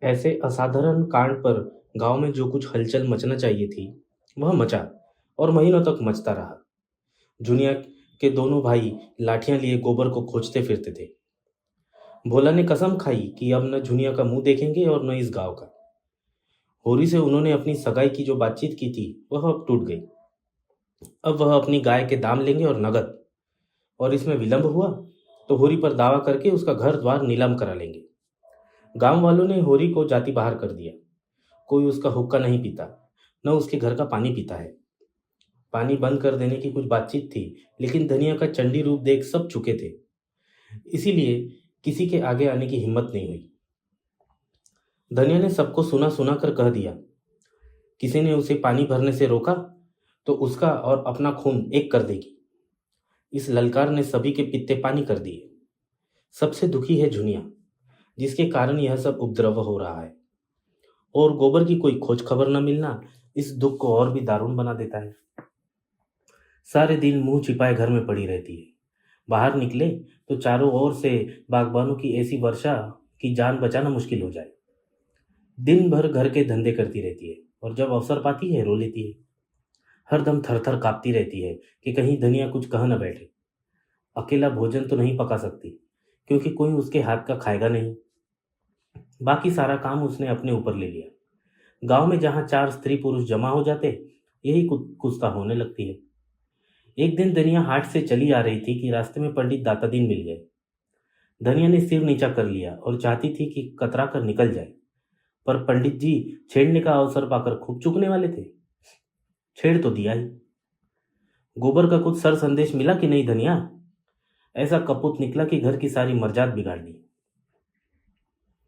ऐसे असाधारण कांड पर गांव में जो कुछ हलचल मचना चाहिए थी, वह मचा और महीनों तक मचता रहा। जुनिया के दोनों भाई लाठियां लिए गोबर को खोजते फिरते थे। भोला ने कसम खाई कि अब न जुनिया का मुंह देखेंगे और न इस गांव का। होरी से उन्होंने अपनी सगाई की जो बातचीत की थी, वह अब टूट गई। अब वह अपनी गाय के दाम लेंगे और नगद। और इसमें विलंब हुआ तो होरी पर दावा करके उसका घर द्वार नीलाम करा लेंगे। गांव वालों ने होरी को जाति बाहर कर दिया। कोई उसका हुक्का नहीं पीता, न उसके घर का पानी पीता है। पानी बंद कर देने की कुछ बातचीत थी, लेकिन धनिया का चंडी रूप देख सब चुके थे। इसीलिए किसी के आगे आने की हिम्मत नहीं हुई। धनिया ने सबको सुना सुना कर कह दिया, किसी ने उसे पानी भरने से रोका तो उसका और अपना खून एक कर देगी। इस ललकार ने सभी के पित्ते पानी कर दिए। सबसे दुखी है जुनिया, जिसके कारण यह सब उपद्रव हो रहा है। और गोबर की कोई खोज खबर न मिलना इस दुख को और भी दारुण बना देता है। सारे दिन मुंह छिपाए घर में पड़ी रहती है। बाहर निकले तो चारों ओर से बागबानों की ऐसी वर्षा कि जान बचाना मुश्किल हो जाए। दिन भर घर के धंधे करती रहती है और जब अवसर पाती है रो लेती है। हरदम थर थर कांपती रहती है कि कहीं धनिया कुछ कह न बैठे। अकेला भोजन तो नहीं पका सकती, क्योंकि कोई उसके हाथ का खाएगा नहीं। बाकी सारा काम उसने अपने ऊपर ले लिया। गांव में जहां चार स्त्री पुरुष जमा हो जाते, यही कुत्सा होने लगती है। एक दिन धनिया हाट से चली आ रही थी कि रास्ते में पंडित दातादीन मिल गए। धनिया ने सिर नीचा कर लिया और चाहती थी कि कतरा कर निकल जाए, पर पंडित जी छेड़ने का अवसर पाकर खूब चूकने वाले थे। छेड़ तो दिया ही। गोबर का कुछ सर संदेश मिला कि नहीं धनिया? ऐसा कपूत निकला कि घर की सारी मर्जाद बिगाड़ दी।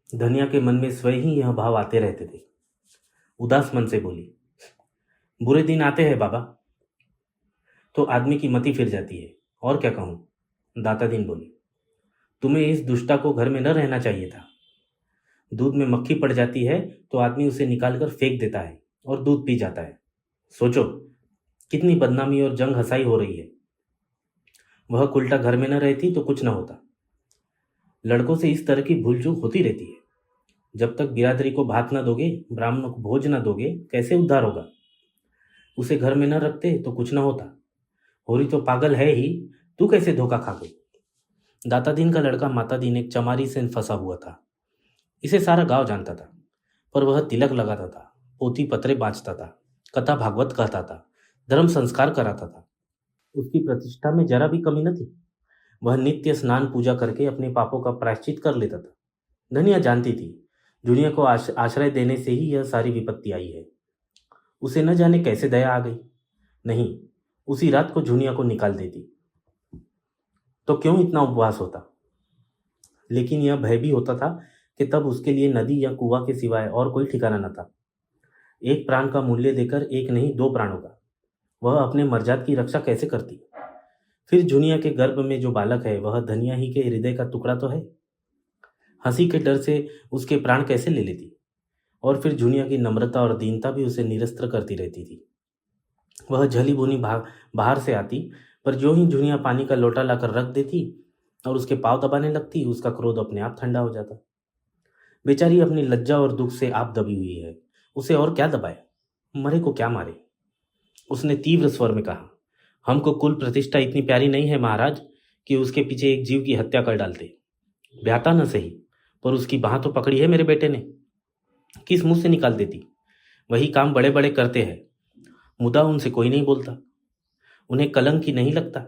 धनिया के मन में स्वयं ही यह भाव आते रहते थे। उदास मन से बोली, बुरे दिन आते हैं बाबा तो आदमी की मति फिर जाती है, और क्या कहूं। दातादीन बोली, तुम्हें इस दुष्टा को घर में न रहना चाहिए था। दूध में मक्खी पड़ जाती है तो आदमी उसे निकालकर फेंक देता है और दूध पी जाता है। सोचो कितनी बदनामी और जंग हंसाई हो रही है। वह कुल्टा घर में न रहती तो कुछ न होता। लड़कों से इस तरह की भूल चूक होती रहती है। जब तक बिरादरी को भात न दोगे, ब्राह्मणों को भोज न दोगे, कैसे उद्धार होगा। उसे घर में न रखते तो कुछ न होता। होरी तो पागल है ही, तू कैसे धोखा खा गई। दातादीन का लड़का मातादीन एक चमारी से फंसा हुआ था। इसे सारा गांव जानता था, पर वह तिलक लगाता था, पोथी पत्रे बाँचता था, कथा भागवत कहता था, धर्म संस्कार कराता था। उसकी प्रतिष्ठा में जरा भी कमी न थी। वह नित्य स्नान पूजा करके अपने पापों का प्रायश्चित कर लेता था। धनिया जानती थी जुनिया को आश्रय देने से ही यह सारी विपत्ति आई है। उसे न जाने कैसे दया आ गई। नहीं, उसी रात को जुनिया को निकाल देती तो क्यों इतना उपवास होता। लेकिन यह भय भी होता था कि तब उसके लिए नदी या कुआं के सिवाय और कोई ठिकाना न था। एक प्राण का मूल्य देकर एक नहीं दो प्राणों का वह अपने मर्जाद की रक्षा कैसे करती। फिर जुनिया के गर्भ में जो बालक है वह धनिया ही के हृदय का टुकड़ा तो है। हंसी के डर से उसके प्राण कैसे ले लेती। और फिर जुनिया की नम्रता और दीनता भी उसे निरस्त्र करती रहती थी। वह झली बोनी बाहर से आती, पर जो ही जुनिया पानी का लोटा लाकर रख देती और उसके पाँव दबाने लगती, उसका क्रोध अपने आप ठंडा हो जाता। बेचारी अपनी लज्जा और दुख से आप दबी हुई है, उसे और क्या दबाए, मरे को क्या मारे। उसने तीव्र स्वर में कहा, हमको कुल प्रतिष्ठा इतनी प्यारी नहीं है महाराज कि उसके पीछे एक जीव की हत्या कर डालते। ब्याता न सही, पर उसकी बाह तो पकड़ी है मेरे बेटे ने। किस मुंह से निकाल देती। वही काम बड़े बड़े करते हैं, मुदा उनसे कोई नहीं बोलता। उन्हें कलंक ही नहीं लगता।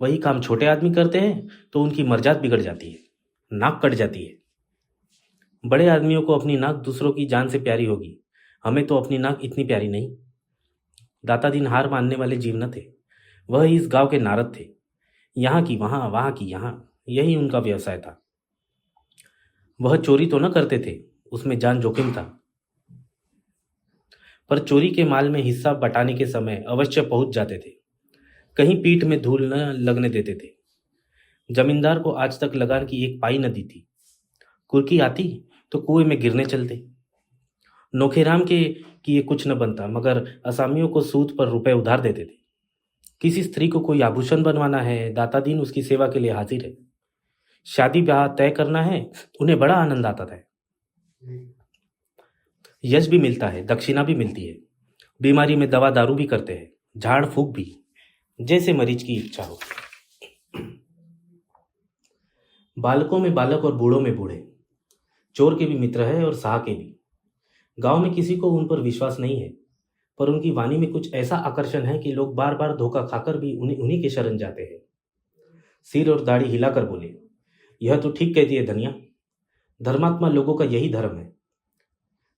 वही काम छोटे आदमी करते हैं तो उनकी मर्जाद बिगड़ जाती है, नाक कट जाती है। बड़े आदमियों को अपनी नाक दूसरों की जान से प्यारी होगी, हमें तो अपनी नाक इतनी प्यारी नहीं। दातादीन हार मानने वाले जीव न थे। वह इस गांव के नारद थे। यहाँ की वहां, वहां की यहाँ, यही उनका व्यवसाय था। वह चोरी तो न करते थे, उसमें जान जोखिम था, पर चोरी के माल में हिस्सा बटाने के समय अवश्य पहुंच जाते थे। कहीं पीठ में धूल न लगने देते थे। जमींदार को आज तक लगान की एक पाई न दी थी। कुर्की आती तो कुएं में गिरने चलते। नोखेराम के किए कुछ न बनता, मगर असामियों को सूद पर रुपए उधार देते थे। किसी स्त्री को कोई आभूषण बनवाना है, दातादीन उसकी सेवा के लिए हाजिर है। शादी ब्याह तय करना है, उन्हें बड़ा आनंद आता था। यश भी मिलता है, दक्षिणा भी मिलती है, बीमारी में दवा दारू भी करते हैं, झाड़ फूक भी, जैसे मरीज की इच्छा हो। बालकों में बालक और बूढ़ों में बूढ़े, चोर के भी मित्र है और साह के भी। गांव में किसी को उन पर विश्वास नहीं है, पर उनकी वाणी में कुछ ऐसा आकर्षण है कि लोग बार बार धोखा खाकर भी उन्हीं के शरण जाते हैं। सिर और दाढ़ी हिलाकर बोले, यह तो ठीक कहती है धनिया, धर्मात्मा लोगों का यही धर्म है,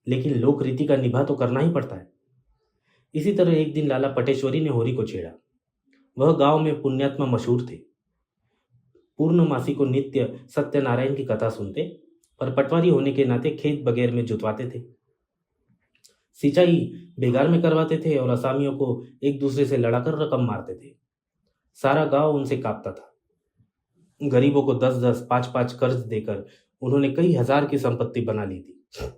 लेकिन लोक रीति का निभा तो करना ही पड़ता है। इसी तरह एक दिन लाला पटेश्वरी ने होरी को छेड़ा। वह गांव में पुण्यात्मा मशहूर थे। पूर्णमासी को नित्य सत्यनारायण की कथा सुनते, पर पटवारी होने के नाते खेत बगैर में जुतवाते थे, सिंचाई बेगार में करवाते थे और असामियों को एक दूसरे से लड़ाकर रकम मारते थे। सारा गांव उनसे कांपता था। गरीबों को 10-10, 5-5 कर्ज देकर उन्होंने कई हजार की संपत्ति बना ली थी।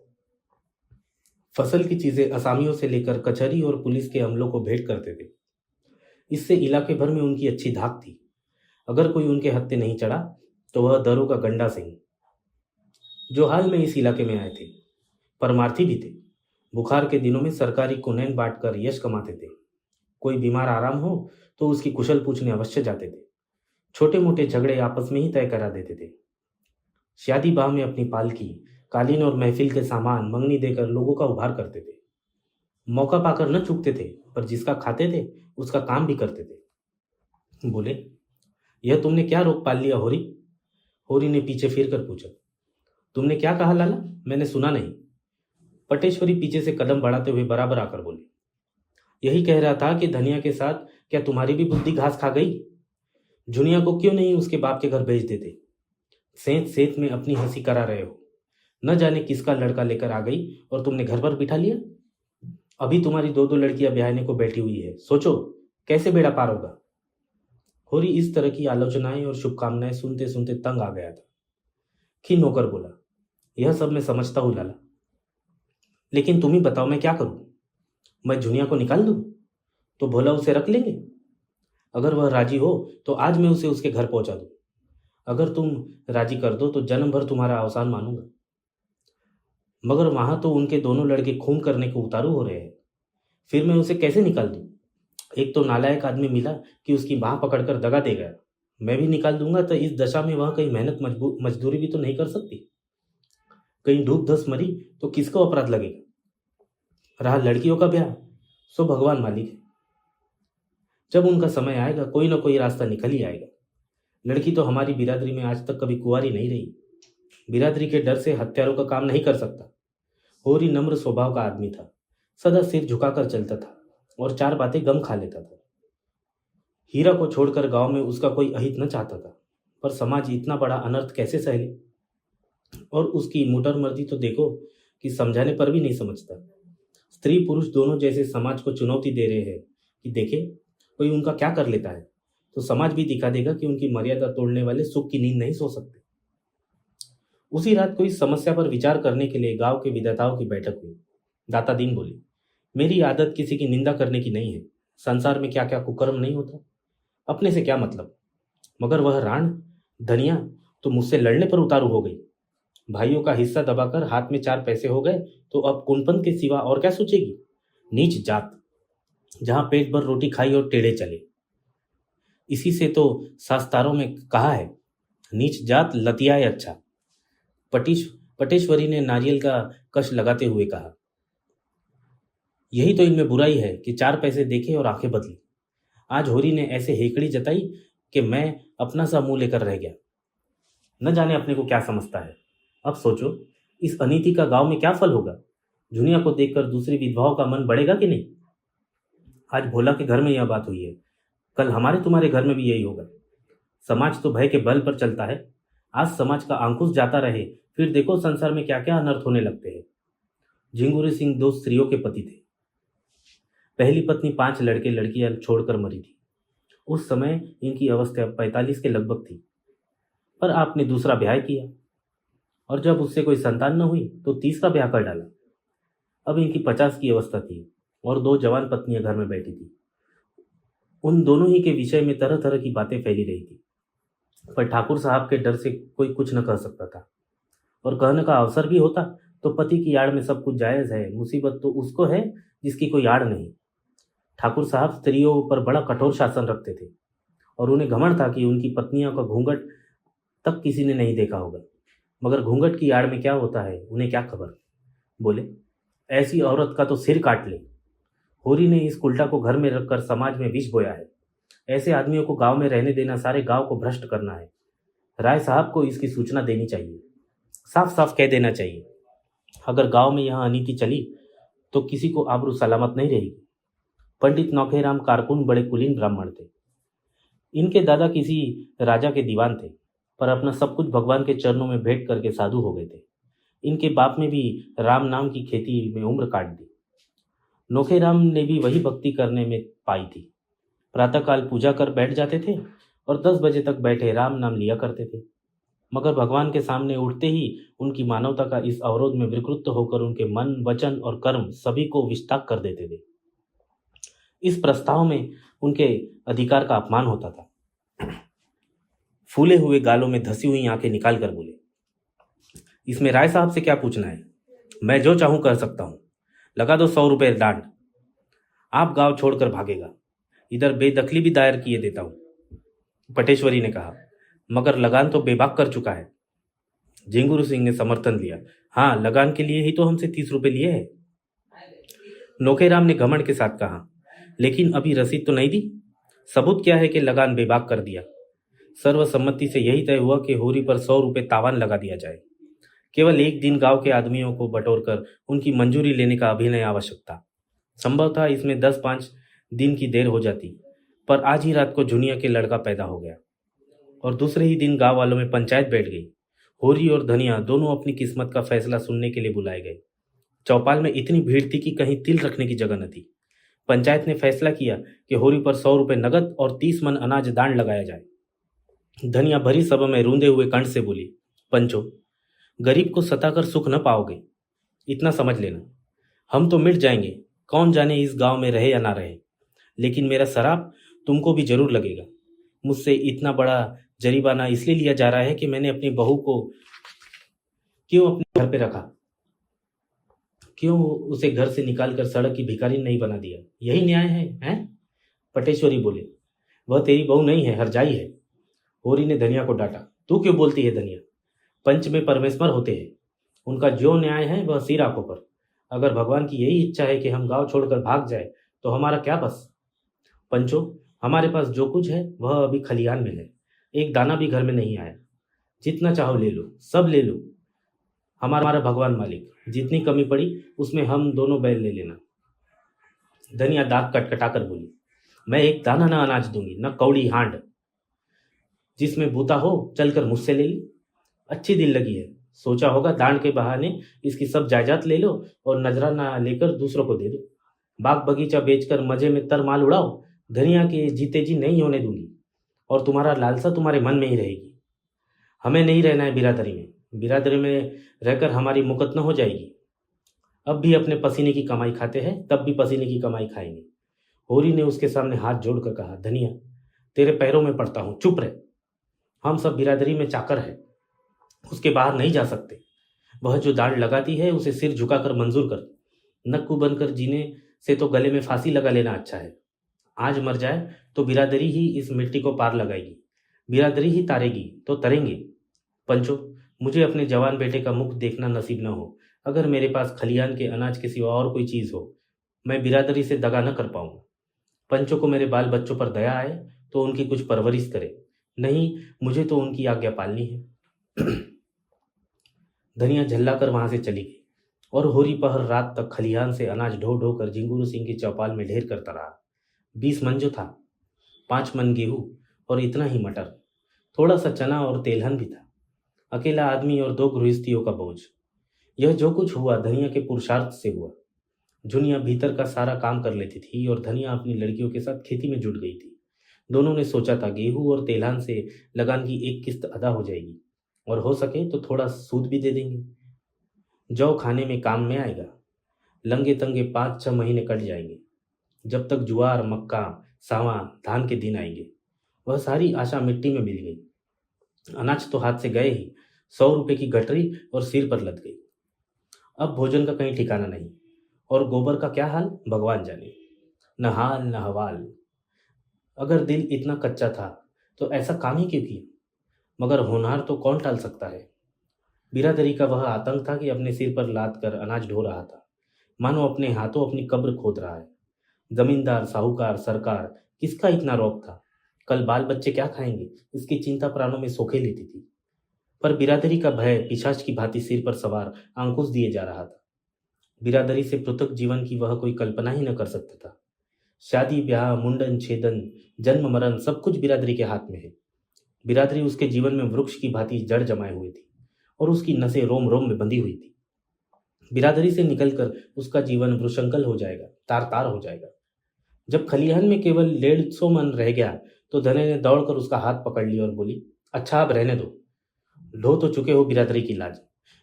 फसल की चीजें असामियों से लेकर कचहरी और पुलिस के अमलों को भेंट करते थे। इससे इलाके भर में उनकी अच्छी धाक थी। अगर कोई उनके हत्थे नहीं चढ़ा तो वह दरों का गंडा सिंह, जो हाल में इस इलाके में आए थे, परमार्थी भी थे। बुखार के दिनों में सरकारी कुनैन बांटकर यश कमाते थे। कोई बीमार आराम हो तो उसकी कुशल पूछने अवश्य जाते थे। छोटे मोटे झगड़े आपस में ही तय करा देते थे। शादी बाह में अपनी पालकी, कालीन और महफिल के सामान मंगनी देकर लोगों का उद्धार करते थे। मौका पाकर न चूकते थे, पर जिसका खाते थे उसका काम भी करते थे। बोले, यह तुमने क्या रोक पाल लिया होरी? होरी ने पीछे फिर कर पूछा। तुमने क्या कहा लाला? मैंने सुना नहीं। पटेश्वरी पीछे से कदम बढ़ाते हुए बराबर आकर बोले, यही कह रहा था कि धनिया के साथ क्या तुम्हारी भी बुद्धि घास खा गई? जुनिया को क्यों नहीं उसके बाप के घर भेज देते? सेंत सेंत में अपनी हंसी करा रहे हो। न जाने किसका लड़का लेकर आ गई और तुमने घर पर बिठा लिया। अभी तुम्हारी 2-2 लड़कियां ब्याहने को बैठी हुई है। सोचो कैसे बेड़ा पार होगा। होरी इस तरह की आलोचनाएं और शुभकामनाएं सुनते सुनते तंग आ गया था। खीन होकर बोला, यह सब मैं समझता हूं लाला, लेकिन तुम ही बताओ मैं क्या करूं? मैं जुनिया को निकाल दूं तो भोला उसे रख लेंगे। अगर वह राजी हो तो आज मैं उसे उसके घर पहुंचा दूं। अगर तुम राजी कर दो तो जन्म भर तुम्हारा अवसान मानूंगा। मगर वहां तो उनके दोनों लड़के खून करने को उतारू हो रहे हैं। फिर मैं उसे कैसे निकाल दूं? एक तो नालायक आदमी मिला कि उसकी बाह पकड़कर दगा दे गया। मैं भी निकाल दूंगा तो इस दशा में वह कहीं मेहनत मजदूरी भी तो नहीं कर सकती। कहीं डूब धस मरी तो किसको अपराध लगेगा? रहा लड़कियों का ब्याह, सो भगवान मालिक है। जब उनका समय आएगा कोई ना कोई रास्ता निकल ही आएगा। लड़की तो हमारी बिरादरी में आज तक कभी कुंवारी नहीं रही। बिरादरी के डर से हत्यारों का काम नहीं कर सकता। होरी नम्र स्वभाव का आदमी था, सदा सिर झुकाकर चलता था और 4 बातें गम खा लेता था। हीरा को छोड़कर गांव में उसका कोई अहित न चाहता था, पर समाज इतना बड़ा अनर्थ कैसे सह ले? और उसकी मोटर मर्दी तो देखो कि समझाने पर भी नहीं समझता। स्त्री पुरुष दोनों जैसे समाज को चुनौती दे रहे हैं कि देखे कोई उनका क्या कर लेता है, तो समाज भी दिखा देगा कि उनकी मर्यादा तोड़ने वाले सुख की नींद नहीं सो सकते। उसी रात को इस समस्या पर विचार करने के लिए गांव के विधाताओं की बैठक हुई। दाता दीन बोले, मेरी आदत किसी की निंदा करने की नहीं है। संसार में क्या क्या कुकर्म नहीं होता, अपने से क्या मतलब। मगर वह राण धनिया तो मुझसे लड़ने पर उतारू हो गई। भाइयों का हिस्सा दबाकर हाथ में 4 पैसे हो गए तो अब कुनपन के सिवा और क्या सोचेगी? नीच जात, जहां पेट भर रोटी खाई और टेढ़े चले। इसी से तो शास्त्रों में कहा है, नीच जात लतियाए अच्छा। पटेश्वरी ने नारियल का कश लगाते हुए कहा, यही तो इनमें बुराई है कि 4 पैसे देखे और आंखें बदली। आज होरी ने ऐसे हेकड़ी जताई कि मैं अपना सा मुंह लेकर रह गया। न जाने अपने को क्या समझता है। अब सोचो इस अनीति का गांव में क्या फल होगा? जुनिया को देखकर दूसरी विधवाओं का मन बढ़ेगा कि नहीं? आज भोला के घर में यह बात हुई है, कल हमारे तुम्हारे घर में भी यही होगा। समाज तो भय के बल पर चलता है। आज समाज का अंकुश जाता रहे, फिर देखो संसार में क्या क्या अनर्थ होने लगते हैं। झिंगुरी सिंह 2 स्त्रियों के पति थे। पहली पत्नी 5 लड़के लड़कियां छोड़कर मरी थी। उस समय इनकी अवस्था 45 के लगभग थी, पर आपने दूसरा ब्याह किया और जब उससे कोई संतान न हुई तो तीसरा ब्याह कर डाला। अब इनकी 50 की अवस्था थी और 2 जवान पत्नियां घर में बैठी थी। उन दोनों ही के विषय में तरह तरह की बातें फैली रही थी, पर ठाकुर साहब के डर से कोई कुछ न कह सकता था, और कहने का अवसर भी होता तो पति की आड़ में सब कुछ जायज़ है, मुसीबत तो उसको है जिसकी कोई आड़ नहीं। ठाकुर साहब स्त्रियों पर बड़ा कठोर शासन रखते थे और उन्हें घमंड था कि उनकी पत्नियों का घूंघट तक किसी ने नहीं देखा होगा। मगर घूंघट की आड़ में क्या होता है उन्हें क्या खबर। बोले, ऐसी औरत का तो सिर काट ले। होरी ने इस उल्टा को घर में रखकर समाज में विष बोया है। ऐसे आदमियों को गांव में रहने देना सारे गांव को भ्रष्ट करना है। राय साहब को इसकी सूचना देनी चाहिए, साफ साफ कह देना चाहिए। अगर गांव में यह अनीति चली तो किसी को आबरू सलामत नहीं रहेगी। पंडित नौखेराम कारकुन बड़े कुलीन ब्राह्मण थे। इनके दादा किसी राजा के दीवान थे, पर अपना सब कुछ भगवान के चरणों में भेंट करके साधु हो गए थे। इनके बाप ने भी राम नाम की खेती में उम्र काट दी। नौखेराम ने भी वही भक्ति करने में पाई थी। प्रातःकाल पूजा कर बैठ जाते थे और 10 बजे तक बैठे राम नाम लिया करते थे। मगर भगवान के सामने उठते ही उनकी मानवता का इस अवरोध में विकृत होकर उनके मन, वचन और कर्म सभी को विस्ताक कर देते थे। इस प्रस्ताव में उनके अधिकार का अपमान होता था। फूले हुए गालों में धसी हुई आंखें निकाल कर बोले, इसमें राय साहब से क्या पूछना है? मैं जो चाहूं कर सकता हूं। लगा दो 100 रुपये डांड। आप गांव छोड़कर भागेगा। इधर बेदखली भी दायर किए देता हूं। पटेश्वरी ने कहा, मगर लगान तो बेबाक कर चुका है। झिंगुर सिंह ने समर्थन दिया, हाँ, लगान के लिए ही तो हमसे 30 रुपये लिए हैं। नौखेराम ने घमंड के साथ कहा, लेकिन अभी रसीद तो नहीं दी। सबूत क्या है कि लगान बेबाक कर दिया? सर्वसम्मति से यही तय हुआ कि होरी पर 100 रुपये तावान लगा दिया जाए। केवल एक दिन गांव के आदमियों को बटोरकर उनकी मंजूरी लेने का अभिनय आवश्यक था। संभव था इसमें 10-5 दिन की देर हो जाती, पर आज ही रात को जुनिया के लड़का पैदा हो गया और दूसरे ही दिन गांव वालों में पंचायत बैठ गई। होरी और धनिया दोनों अपनी किस्मत का फैसला सुनने के लिए बुलाए गए। चौपाल में इतनी भीड़ थी कि कहीं तिल रखने की जगह न थी। पंचायत ने फैसला किया कि होरी पर 100 रुपये नगद और 30 मन अनाज दान लगाया जाए। धनिया भरी सभा में रूंधे हुए कंठ से बोली, पंचो, गरीब को सताकर सुख न पाओगे, इतना समझ लेना। हम तो मिट जाएंगे, कौन जाने इस गांव में रहे या ना रहे, लेकिन मेरा शराब तुमको भी जरूर लगेगा। मुझसे इतना बड़ा जरीमाना इसलिए लिया जा रहा है कि मैंने अपनी बहू को क्यों अपने घर पे रखा, क्यों उसे घर से निकालकर सड़क की भिखारी नहीं बना दिया। यही न्याय है, हैं? पटेश्वरी बोले, वह तेरी बहू नहीं है, हरजाई है। होरी ने धनिया को डांटा, तू क्यों बोलती है धनिया? पंच में परमेश्वर होते हैं, उनका जो न्याय है वह सिर आंखों पर। अगर भगवान की यही इच्छा है कि हम गांव छोड़कर भाग जाए तो हमारा क्या बस। पंचो, हमारे पास जो कुछ है वह अभी खलिहान में है, एक दाना भी घर में नहीं आया। जितना चाहो ले लो, सब ले लो। हमारा भगवान मालिक, जितनी कमी पड़ी उसमें हम दोनों बैल ले लेना। धनिया दांत कटकटाकर बोली, मैं एक दाना न अनाज दूंगी, न कौड़ी हांड। जिसमें बूता हो चलकर मुझसे ले ली। अच्छी दिल लगी है, सोचा होगा दांड के बहाने इसकी सब जायदाद ले लो और नजराना लेकर दूसरों को दे दो। बाग बगीचा बेचकर मजे में तर माल उड़ाओ। धनिया के जीते जी नहीं होने दूंगी और तुम्हारा लालसा तुम्हारे मन में ही रहेगी। हमें नहीं रहना है बिरादरी में। बिरादरी में रहकर हमारी मुकत न हो जाएगी। अब भी अपने पसीने की कमाई खाते हैं, तब भी पसीने की कमाई खाएंगे। होरी ने उसके सामने हाथ जोड़कर कहा, धनिया, तेरे पैरों में पड़ता हूं, चुप रहे। हम सब बिरादरी में चाकर है, उसके बाहर नहीं जा सकते। वह जो दाढ़ लगाती है उसे सिर झुकाकर मंजूर कर। नक्कू बनकर जीने से तो गले में फांसी लगा लेना अच्छा है। आज मर जाए तो बिरादरी ही इस मिट्टी को पार लगाएगी, बिरादरी ही तारेगी तो तरेंगे। पंचो, मुझे अपने जवान बेटे का मुख देखना नसीब न हो। अगर मेरे पास खलियान के अनाज के सिवा और कोई चीज हो, मैं बिरादरी से दगा न कर पाऊंगा। पंचों को मेरे बाल बच्चों पर दया आए तो उनकी कुछ परवरिश करे, नहीं मुझे तो उनकी आज्ञा पालनी है। धनिया झल्लाकर वहां से चली गई और होरी पहर रात तक खलिहान से अनाज ढो ढो कर झिंगुर सिंह की चौपाल में ढेर करता रहा। 20 मन जो था, 5 मन गेहूं और इतना ही मटर, थोड़ा सा चना और तेलहन भी था। अकेला आदमी और 2 गृहस्थियों का बोझ। यह जो कुछ हुआ धनिया के पुरुषार्थ से हुआ। जुनिया भीतर का सारा काम कर लेती थी और धनिया अपनी लड़कियों के साथ खेती में जुट गई थी। दोनों ने सोचा था गेहूं और तेलहन से लगान की एक किस्त अदा हो जाएगी और हो सके तो थोड़ा सूद भी दे देंगे। जौ खाने में काम में आएगा। लंगे तंगे 5-6 महीने कट जाएंगे, जब तक ज्वार, मक्का, सावा, धान के दिन आएंगे। वह सारी आशा मिट्टी में मिल गई। अनाज तो हाथ से गए ही, 100 रुपये की गठरी और सिर पर लद गई। अब भोजन का कहीं ठिकाना नहीं, और गोबर का क्या हाल भगवान जाने। न हाल न हवाल। अगर दिल इतना कच्चा था तो ऐसा काम ही क्यों किया। मगर होनहार तो कौन टाल सकता है। बिरादरी का वह आतंक था कि अपने सिर पर लाद कर अनाज ढो रहा था, मानो अपने हाथों अपनी कब्र खोद रहा है। जमींदार, साहूकार, सरकार, किसका इतना रौब था। कल बाल बच्चे क्या खाएंगे, इसकी चिंता प्राणों में सोखे लेती थी। पर बिरादरी का भय पिशाच की भांति सिर पर सवार अंकुश दिए जा रहा था। बिरादरी से पृथक जीवन की वह कोई कल्पना ही न कर सकता था। शादी ब्याह, मुंडन छेदन, जन्म मरण सब कुछ बिरादरी के हाथ में है। बिरादरी उसके जीवन में वृक्ष की भांति जड़ जमाए हुई थी और उसकी नसें रोम रोम में बंधी हुई थी। बिरादरी से निकलकर उसका जीवन वृषंकल हो जाएगा, तार तार हो जाएगा। जब खलिहान में केवल 150 मन रह गया तो धने ने दौड़कर उसका हाथ पकड़ लिया और बोली, अच्छा अब रहने दो। ढो तो चुके हो बिरादरी की लाज।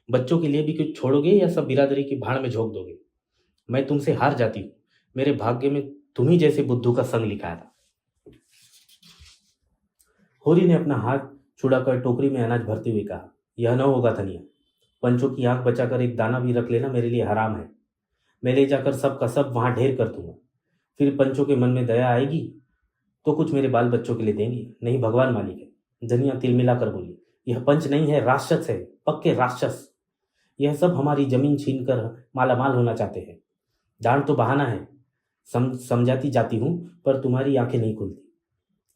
बच्चों के लिए भी कुछ छोड़ोगे या सब बिरादरी की भाड़ में झोंक दोगे। मैं तुमसे हार जाती हूँ। मेरे भाग्य में तुम्ही जैसे बुद्धू का संग लिखा था। होरी ने अपना हाथ छुड़ाकर टोकरी में अनाज भरते हुए कहा, यह न होगा धनिया। पंचों की आंख बचाकर एक दाना भी रख लेना मेरे लिए हराम है। मैं ले जाकर सब का सब वहां ढेर कर दूंगा। फिर पंचों के मन में दया आएगी तो कुछ मेरे बाल बच्चों के लिए देंगे। नहीं, भगवान मालिक है। धनिया तिलमिला कर बोली, यह पंच नहीं है, राक्षस है, पक्के राक्षस। यह सब हमारी जमीन छीन कर मालामाल होना चाहते हैं। दांड तो बहाना है, समझाती जाती हूं, पर तुम्हारी आंखें नहीं खुलती।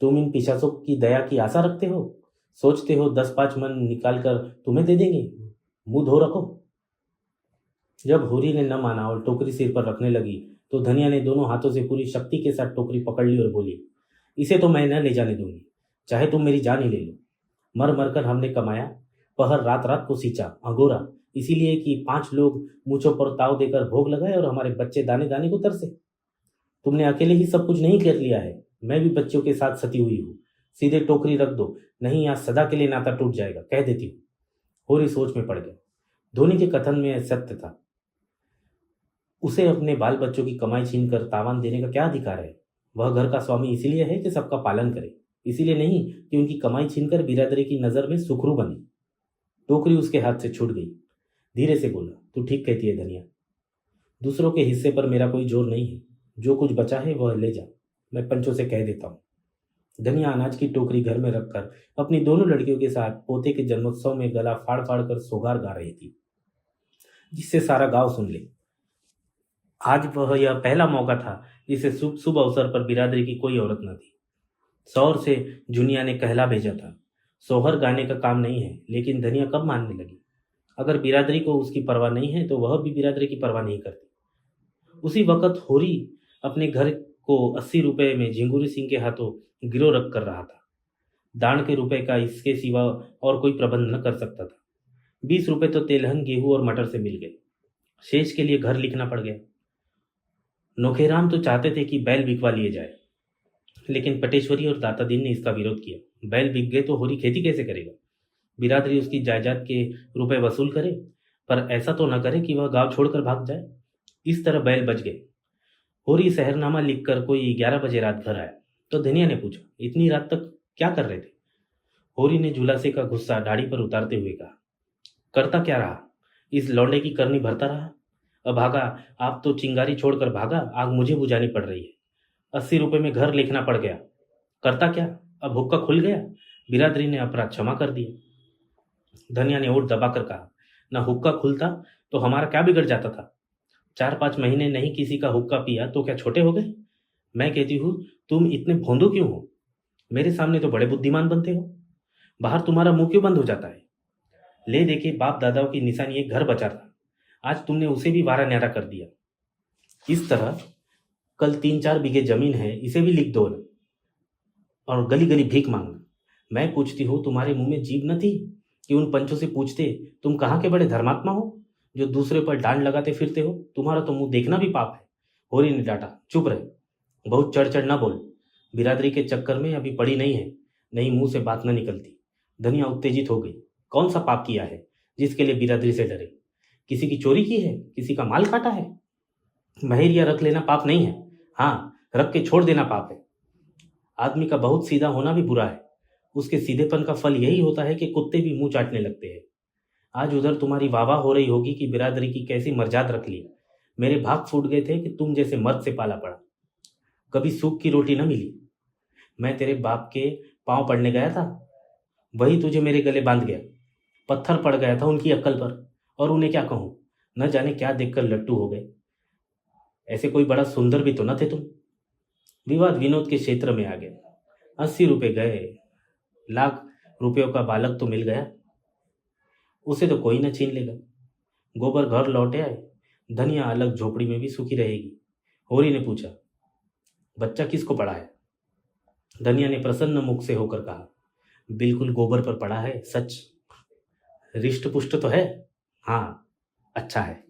तुम इन पिशाचों की दया की आशा रखते हो। सोचते हो 10-5 मन निकाल कर तुम्हें दे देंगे। मुंह धो रखो। जब होरी ने न माना और टोकरी सिर पर रखने लगी तो धनिया ने दोनों हाथों से पूरी शक्ति के साथ टोकरी पकड़ ली और बोली, इसे तो मैं न ले जाने दूंगी, चाहे तुम मेरी जान ही ले लो। मर मर कर हमने कमाया, पहर रात रात को सींचा, अंगोरा, इसीलिए कि 5 लोग मुझों पर ताव देकर भोग लगाए और हमारे बच्चे दाने दाने को तरसे। तुमने अकेले ही सब कुछ नहीं कर लिया है, मैं भी बच्चों के साथ सती हुई हूँ। सीधे टोकरी रख दो, नहीं आज सदा के लिए नाता टूट जाएगा, कह देती हूँ। होरी सोच में पड़ गया। धोनी के कथन में सत्य था। उसे अपने बाल बच्चों की कमाई छीनकर तावान देने का क्या अधिकार है। वह घर का स्वामी इसीलिए है कि सबका पालन करे, इसीलिए नहीं कि उनकी कमाई छीनकर बिरादरी की नजर में सुखरू बने। टोकरी उसके हाथ से छूट गई। धीरे से बोला, तू ठीक कहती है धनिया। दूसरों के हिस्से पर मेरा कोई जोर नहीं है। जो कुछ बचा है वह ले जा, मैं पंचों से कह देता हूँ। धनिया अनाज की टोकरी घर में रखकर अपनी दोनों लड़कियों के साथ पोते के जन्मोत्सव में गला फाड़ फाड़ कर सोगार गा रही थी, जिससे सारा गांव सुन ले। आज वह यह पहला मौका था जिसे शुभ शुभ अवसर पर बिरादरी की कोई औरत न थी। सौर से जुनिया ने कहला भेजा था, सोहर गाने का काम नहीं है, लेकिन धनिया कब मानने लगी। अगर बिरादरी को उसकी परवाह नहीं है तो वह भी बिरादरी की परवाह नहीं करती। उसी वक्त होरी अपने घर को 80 रुपए में झिंगुरी सिंह के हाथों गिरो रख कर रहा था। दान के रुपए का इसके सिवा और कोई प्रबंध न कर सकता था। 20 रुपए तो तेलहन, गेहूं और मटर से मिल गए। शेष के लिए घर लिखना पड़ गया। नोखेराम तो चाहते थे कि बैल बिकवा लिए जाए, लेकिन पटेश्वरी और दातादीन ने इसका विरोध किया। बैल बिक गए तो होरी खेती कैसे करेगा। बिरादरी उसकी जायदाद के रुपए वसूल करे, पर ऐसा तो न करे कि वह गांव छोड़कर भाग जाए। इस तरह बैल बच गए। होरी शहरनामा लिखकर कोई 11 बजे रात घर आया तो धनिया ने पूछा, इतनी रात तक क्या कर रहे थे। होरी ने झुलासे का गुस्सा दाढ़ी पर उतारते हुए कहा, करता क्या रहा, इस लौंडे की करनी भरता रहा। अभागा, आप तो चिंगारी छोड़कर भागा, आग मुझे बुझानी पड़ रही है। 80 रुपए में घर लिखना पड़ गया, करता क्या, अब हुक्का खुल गया। बिरादरी ने अपराध क्षमा कर दिया। धनिया ने ओठ दबाकर कहा, न हुक्का खुलता तो हमारा क्या बिगड़ जाता था। 4-5 महीने नहीं किसी का हुक्का पिया तो क्या छोटे हो गए। मैं कहती हूँ, तुम इतने भोंदू क्यों हो। मेरे सामने तो बड़े बुद्धिमान बनते हो, बाहर तुम्हारा मुंह क्यों बंद हो जाता है। ले देके बाप दादाओं की निशानी एक घर बचा था, आज तुमने उसे भी वारा न्यारा कर दिया। इस तरह कल 3-4 बीघे जमीन है, इसे भी लिख दो न, और गली गली भीख मांगना। मैं पूछती हूँ, तुम्हारे मुंह में जीभ न थी कि उन पंचों से पूछते, तुम कहाँ के बड़े धर्मात्मा हो जो दूसरे पर डांड लगाते फिरते हो। तुम्हारा तो मुंह देखना भी पाप है। होरी ने डांटा, चुप रहे, बहुत चढ़ चढ़ ना बोल। बिरादरी के चक्कर में अभी पड़ी नहीं है, नहीं मुंह से बात न निकलती। धनिया उत्तेजित हो गई। कौन सा पाप किया है जिसके लिए बिरादरी से डरे। किसी की चोरी की है, किसी का माल काटा है। महरिया रख लेना पाप नहीं है, हाँ रख के छोड़ देना पाप है। आदमी का बहुत सीधा होना भी बुरा है। उसके सीधेपन का फल यही होता है कि कुत्ते भी मुंह चाटने लगते हैं। आज उधर तुम्हारी वाह वाह हो रही होगी कि बिरादरी की कैसी मर्जाद रख ली। मेरे भाग फूट गए थे कि तुम जैसे मर्द से पाला पड़ा। कभी सूख की रोटी न मिली। मैं तेरे बाप के पांव पड़ने गया था, वही तुझे मेरे गले बांध गया। पत्थर पड़ गया था उनकी अक्ल पर, और उन्हें क्या कहूं, न जाने क्या देखकर लट्टू हो गए। ऐसे कोई बड़ा सुंदर भी तो न थे तुम। विवाद विनोद के क्षेत्र में आ गया। 80 रुपए गए, लाख रुपयों का बालक तो मिल गया, उसे तो कोई न छीन लेगा। गोबर घर लौटे आए। धनिया अलग झोपड़ी में भी सुखी रहेगी। होरी ने पूछा, बच्चा किसको पड़ा है? धनिया ने प्रसन्न मुख से होकर कहा, बिल्कुल गोबर पर पड़ा है, सच। रिष्ट पुष्ट तो है? हाँ, अच्छा है।